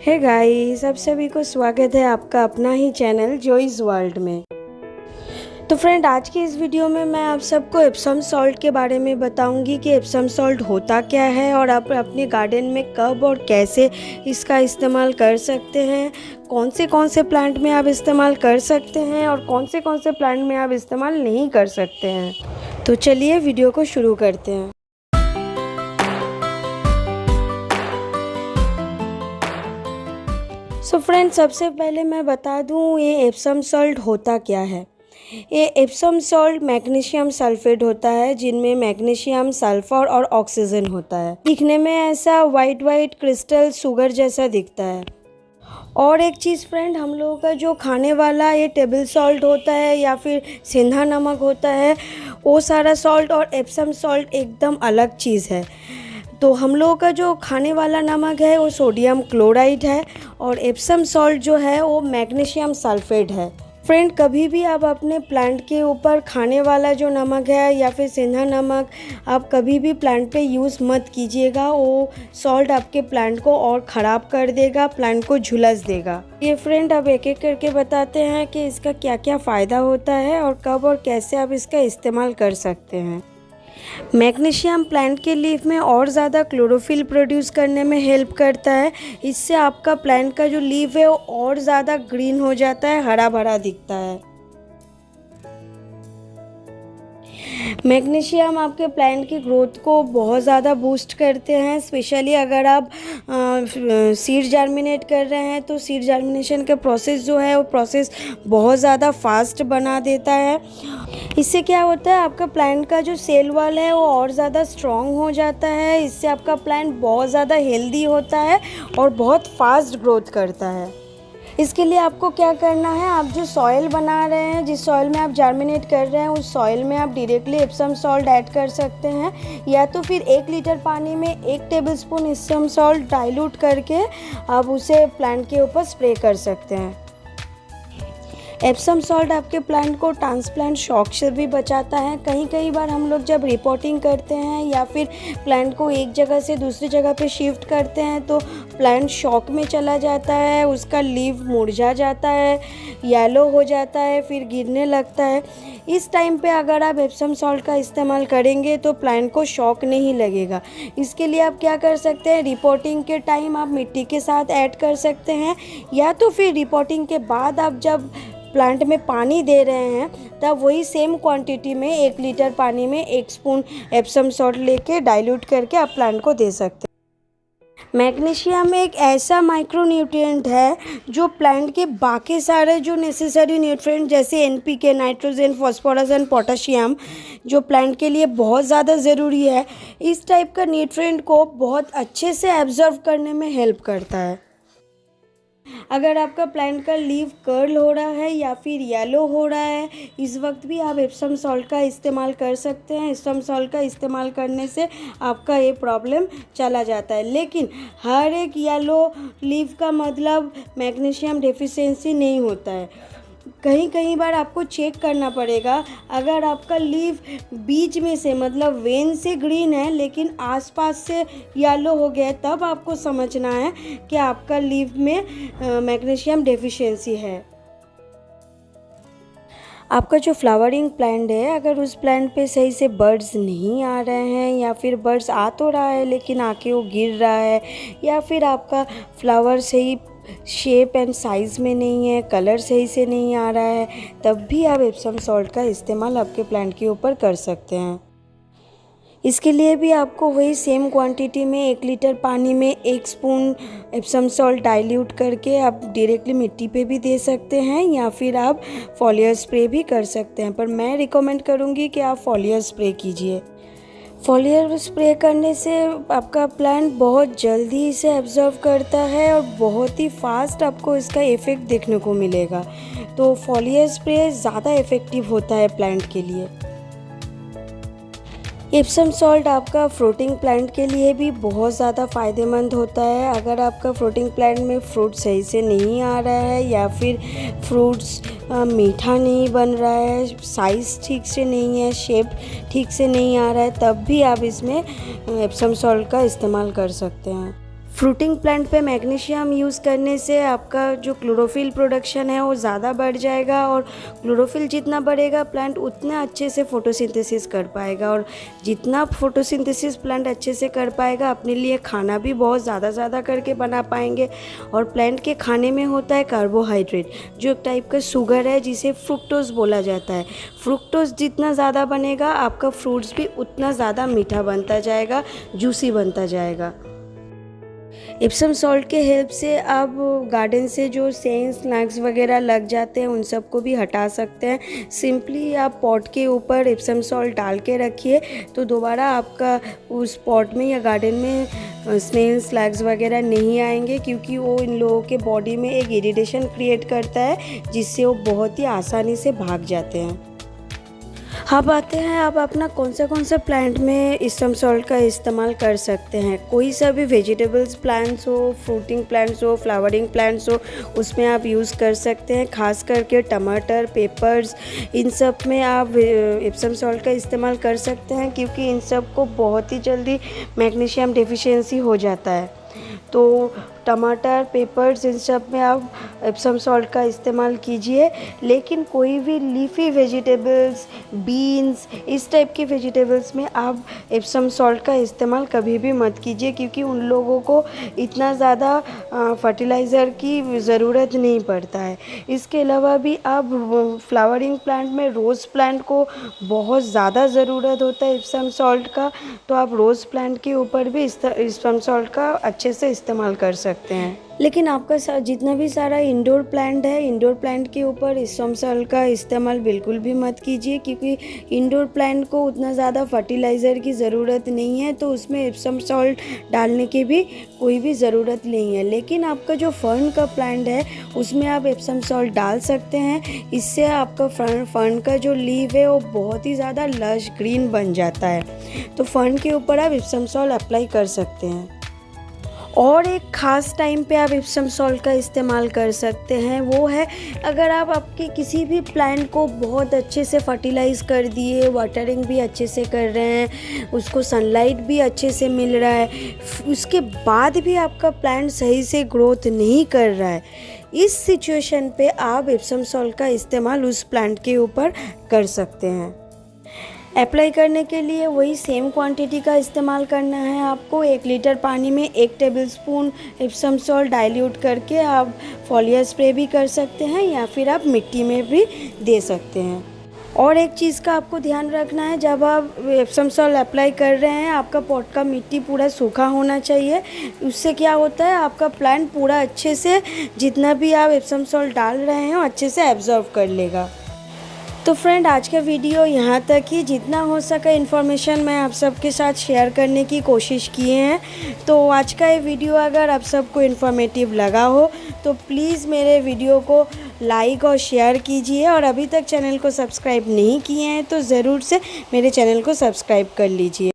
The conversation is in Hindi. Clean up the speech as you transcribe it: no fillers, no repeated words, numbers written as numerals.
हे गाइस, आप सभी को स्वागत है आपका अपना ही चैनल जॉयज़ वर्ल्ड में। तो फ्रेंड, आज की इस वीडियो में मैं आप सबको एप्सम सॉल्ट के बारे में बताऊंगी कि एप्सम सॉल्ट होता क्या है और आप अपने गार्डन में कब और कैसे इसका इस्तेमाल कर सकते हैं, कौन से प्लांट में आप इस्तेमाल कर सकते हैं और कौन से प्लांट में आप इस्तेमाल नहीं कर सकते हैं। तो चलिए वीडियो को शुरू करते हैं। सो फ्रेंड, सबसे पहले मैं बता दूं ये एप्सम सॉल्ट होता क्या है। ये एप्सम सॉल्ट मैग्नीशियम सल्फेट होता है, जिनमें मैग्नीशियम, सल्फर और ऑक्सीजन होता है। दिखने में ऐसा वाइट क्रिस्टल शुगर जैसा दिखता है। और एक चीज़ फ्रेंड, हम लोगों का जो खाने वाला ये टेबल सॉल्ट होता है या फिर सेंधा नमक होता है, वो सारा सॉल्ट और एप्सम सॉल्ट एकदम अलग चीज़ है। तो हम लोगों का जो खाने वाला नमक है वो सोडियम क्लोराइड है और एप्सम सॉल्ट जो है वो मैग्नीशियम सल्फेट है। फ्रेंड, कभी भी आप अपने प्लांट के ऊपर खाने वाला जो नमक है या फिर सेंधा नमक आप कभी भी प्लांट पे यूज़ मत कीजिएगा। वो सॉल्ट आपके प्लांट को और ख़राब कर देगा, प्लांट को झुलस देगा। ये फ्रेंड, अब एक एक करके बताते हैं कि इसका क्या क्या फ़ायदा होता है और कब और कैसे आप इसका इस्तेमाल कर सकते हैं। मैग्नीशियम प्लांट के लीफ में और ज़्यादा क्लोरोफिल प्रोड्यूस करने में हेल्प करता है। इससे आपका प्लांट का जो लीफ है वो और ज़्यादा ग्रीन हो जाता है, हरा भरा दिखता है। मैग्नीशियम आपके प्लांट की ग्रोथ को बहुत ज़्यादा बूस्ट करते हैं। स्पेशली अगर आप सीड जर्मिनेट कर रहे हैं तो सीड जर्मिनेशन का प्रोसेस जो है वो प्रोसेस बहुत ज़्यादा फास्ट बना देता है। इससे क्या होता है, आपका प्लांट का जो सेल वॉल है वो और ज़्यादा स्ट्रॉन्ग हो जाता है। इससे आपका प्लांट बहुत ज़्यादा हेल्दी होता है और बहुत फास्ट ग्रोथ करता है। इसके लिए आपको क्या करना है, आप जो सॉइल बना रहे हैं, जिस सॉइल में आप जर्मिनेट कर रहे हैं, उस सॉइल में आप डायरेक्टली एप्सम सॉल्ट ऐड कर सकते हैं या तो फिर 1 लीटर पानी में 1 टेबलस्पून एप्सम सॉल्ट डाइल्यूट करके आप उसे प्लांट के ऊपर स्प्रे कर सकते हैं। एप्सम सॉल्ट आपके प्लांट को ट्रांसप्लांट शॉक से भी बचाता है। कई बार हम लोग जब रिपोर्टिंग करते हैं या फिर प्लांट को एक जगह से दूसरी जगह पे शिफ्ट करते हैं तो प्लांट शॉक में चला जाता है, उसका लीफ मुरझा जाता है, येलो हो जाता है, फिर गिरने लगता है। इस टाइम पे अगर आप एप्सम सॉल्ट का इस्तेमाल करेंगे तो प्लांट को शॉक नहीं लगेगा। इसके लिए आप क्या कर सकते हैं, रिपोर्टिंग के टाइम आप मिट्टी के साथ ऐड कर सकते हैं या तो फिर रिपोर्टिंग के बाद आप जब प्लांट में पानी दे रहे हैं तब वही सेम क्वांटिटी में 1 लीटर पानी में 1 स्पून एप्सम सॉल्ट लेके डाइल्यूट करके आप प्लांट को दे सकते हैं। मैग्नीशियम एक ऐसा माइक्रोन्यूट्रिएंट है जो प्लांट के बाकी सारे जो नेसेसरी न्यूट्रिएंट जैसे NPK, nitrogen, phosphorus and potassium जो प्लांट के लिए बहुत ज़्यादा ज़रूरी है, इस टाइप का न्यूट्रिएंट को बहुत अच्छे से एब्जॉर्व करने में हेल्प करता है। अगर आपका प्लांट का लीफ कर्ल हो रहा है या फिर येलो हो रहा है, इस वक्त भी आप एप्सम सॉल्ट का इस्तेमाल कर सकते हैं। एप्सम सॉल्ट का इस्तेमाल करने से आपका ये प्रॉब्लम चला जाता है। लेकिन हर एक येलो लीफ का मतलब मैग्नीशियम डेफिशिएंसी नहीं होता है। कई बार आपको चेक करना पड़ेगा, अगर आपका लीफ बीच में से मतलब वेन से ग्रीन है लेकिन आसपास से येलो हो गया, तब आपको समझना है कि आपका लीफ में मैग्नीशियम डेफिशिएंसी है। आपका जो फ्लावरिंग प्लांट है, अगर उस प्लांट पे सही से बर्ड्स नहीं आ रहे हैं या फिर बर्ड्स आ तो रहा है लेकिन आके वो गिर रहा है या फिर आपका फ्लावर सही शेप एंड साइज़ में नहीं है, कलर सही से नहीं आ रहा है, तब भी आप एप्सम सॉल्ट का इस्तेमाल आपके प्लांट के ऊपर कर सकते हैं। इसके लिए भी आपको वही सेम क्वांटिटी में 1 लीटर पानी में 1 स्पून एप्सम सॉल्ट डाइल्यूट करके आप डायरेक्टली मिट्टी पे भी दे सकते हैं या फिर आप फॉलियर स्प्रे भी कर सकते हैं, पर मैं रिकमेंड करूँगी कि आप फॉलियर स्प्रे कीजिए। फॉलियर स्प्रे करने से आपका प्लांट बहुत जल्दी इसे एब्जॉर्व करता है और बहुत ही फास्ट आपको इसका इफ़ेक्ट देखने को मिलेगा। तो फॉलियर स्प्रे ज़्यादा इफ़ेक्टिव होता है प्लांट के लिए। एप्सम सॉल्ट आपका फ्रूटिंग प्लांट के लिए भी बहुत ज़्यादा फ़ायदेमंद होता है। अगर आपका फ्रूटिंग प्लांट में फ्रूट सही से नहीं आ रहा है या फिर फ्रूट्स मीठा नहीं बन रहा है, साइज़ ठीक से नहीं है, शेप ठीक से नहीं आ रहा है, तब भी आप इसमें एप्सम सॉल्ट का इस्तेमाल कर सकते हैं। फ्रूटिंग प्लांट पे मैग्नीशियम यूज़ करने से आपका जो क्लोरोफिल प्रोडक्शन है वो ज़्यादा बढ़ जाएगा, और क्लोरोफिल जितना बढ़ेगा प्लांट उतना अच्छे से फोटोसिंथेसिस कर पाएगा, और जितना फोटोसिंथेसिस प्लांट अच्छे से कर पाएगा अपने लिए खाना भी बहुत ज़्यादा करके बना पाएंगे। और प्लांट के खाने में होता है कार्बोहाइड्रेट, जो एक टाइप का शुगर है जिसे फ्रुक्टोज बोला जाता है। फ्रुक्टोज जितना ज़्यादा बनेगा आपका फ्रूट्स भी उतना ज़्यादा मीठा बनता जाएगा, जूसी बनता जाएगा। एप्सम सॉल्ट के हेल्प से आप गार्डन से जो सेंस स्नैक्स वगैरह लग जाते हैं उन सबको भी हटा सकते हैं। सिंपली आप पॉट के ऊपर एप्सम सॉल्ट डाल के रखिए तो दोबारा आपका उस पॉट में या गार्डन में स्नेल स्लैग्स वगैरह नहीं आएंगे, क्योंकि वो इन लोगों के बॉडी में एक इरिटेशन क्रिएट करता है जिससे वो बहुत ही आसानी से भाग जाते हैं। अब आते हैं आप अपना कौन सा प्लांट में एप्सम सॉल्ट का इस्तेमाल कर सकते हैं। कोई सा भी वेजिटेबल्स प्लांट्स हो, फ्रूटिंग प्लांट्स हो, फ्लावरिंग प्लांट्स हो, उसमें आप यूज़ कर सकते हैं। खास करके टमाटर, पेपर्स, इन सब में आप एप्सम सॉल्ट का इस्तेमाल कर सकते हैं, क्योंकि इन सब को बहुत ही जल्दी मैग्नीशियम डेफिशिएंसी हो जाता है। तो टमाटर, पेपर्स, इन सब में आप एप्सम सॉल्ट का इस्तेमाल कीजिए। लेकिन कोई भी लीफी वेजिटेबल्स, बीन्स, इस टाइप के वेजिटेबल्स में आप एप्सम सॉल्ट का इस्तेमाल कभी भी मत कीजिए, क्योंकि उन लोगों को इतना ज़्यादा फर्टिलाइज़र की ज़रूरत नहीं पड़ता है। इसके अलावा भी आप फ्लावरिंग प्लांट में रोज़ प्लांट को बहुत ज़्यादा ज़रूरत होता है एप्सम सॉल्ट का, तो आप रोज़ प्लांट के ऊपर भी एप्सम सॉल्ट का अच्छे से इस्तेमाल कर सकते हैं। लेकिन आपका जितना भी सारा इंडोर प्लांट है, इंडोर प्लांट के ऊपर एप्सम सॉल्ट का इस्तेमाल बिल्कुल भी मत कीजिए, क्योंकि इंडोर प्लांट को उतना ज़्यादा फर्टिलाइज़र की ज़रूरत नहीं है, तो उसमें एप्सम सॉल्ट डालने की भी कोई भी ज़रूरत नहीं है। लेकिन आपका जो फर्न का प्लांट है उसमें आप एप्सम सॉल्ट डाल सकते हैं। इससे आपका फर्न का जो लीव है वो बहुत ही ज़्यादा लश ग्रीन बन जाता है, तो फर्न के ऊपर आप एप्सम सॉल्ट अप्लाई कर सकते हैं। और एक ख़ास टाइम पे आप एप्सम सॉल्ट का इस्तेमाल कर सकते हैं, वो है अगर आप आपके किसी भी प्लांट को बहुत अच्छे से फर्टिलाइज़ कर दिए, वाटरिंग भी अच्छे से कर रहे हैं, उसको सनलाइट भी अच्छे से मिल रहा है, उसके बाद भी आपका प्लांट सही से ग्रोथ नहीं कर रहा है, इस सिचुएशन पे आप एप्सम सॉल्ट का इस्तेमाल उस प्लांट के ऊपर कर सकते हैं। अप्लाई करने के लिए वही सेम क्वांटिटी का इस्तेमाल करना है आपको। 1 लीटर पानी में 1 टेबलस्पून एप्सम सॉल्ट डाइल्यूट करके आप फॉलियर स्प्रे भी कर सकते हैं, या फिर आप मिट्टी में भी दे सकते हैं। और एक चीज़ का आपको ध्यान रखना है, जब आप एप्सम सॉल्ट अप्लाई कर रहे हैं आपका पॉट का मिट्टी पूरा सूखा होना चाहिए। उससे क्या होता है, आपका प्लांट पूरा अच्छे से जितना भी आप एप्सम सॉल्ट डाल रहे हैं अच्छे से एब्जॉर्व कर लेगा। तो फ्रेंड, आज का वीडियो यहाँ तक ही। जितना हो सका इन्फॉर्मेशन मैं आप सबके साथ शेयर करने की कोशिश किए हैं। तो आज का ये वीडियो अगर आप सबको इन्फॉर्मेटिव लगा हो तो प्लीज़ मेरे वीडियो को लाइक और शेयर कीजिए, और अभी तक चैनल को सब्सक्राइब नहीं किए हैं तो ज़रूर से मेरे चैनल को सब्सक्राइब कर लीजिए।